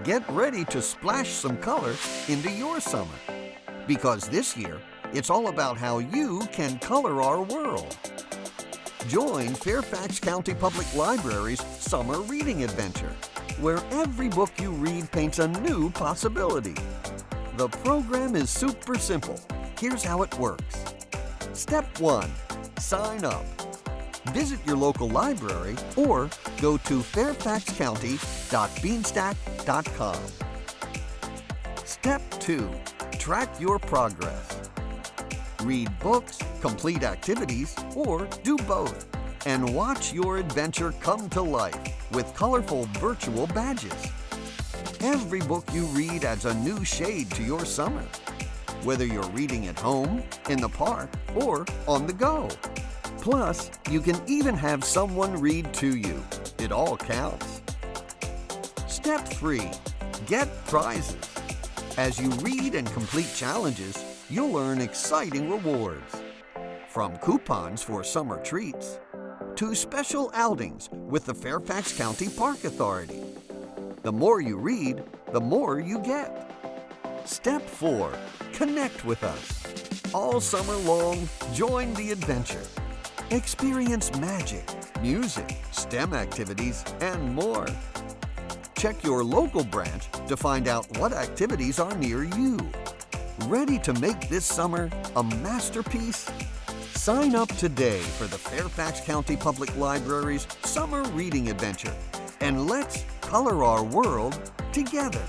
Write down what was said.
Get ready to splash some color into your summer. Because this year, it's all about how you can color our world. Join Fairfax County Public Library's Summer Reading Adventure, where every book you read paints a new possibility. The program is super simple. Here's how it works. Step 1. Sign up. Visit your local library or go to fairfaxcounty.beanstack.com. Step 2. Track your progress. Read books, complete activities, or do both, and watch your adventure come to life with colorful virtual badges. Every book you read adds a new shade to your summer, whether you're reading at home, in the park, or on the go. Plus, you can even have someone read to you. It all counts. Step 3. Get prizes. As you read and complete challenges, you'll earn exciting rewards. From coupons for summer treats to special outings with the Fairfax County Park Authority. The more you read, the more you get. Step 4. Connect with us. All summer long, join the adventure. Experience magic, music, STEM activities, and more. Check your local branch to find out what activities are near you. Ready to make this summer a masterpiece? Sign up today for the Fairfax County Public Library's Summer Reading Adventure, and let's color our world together.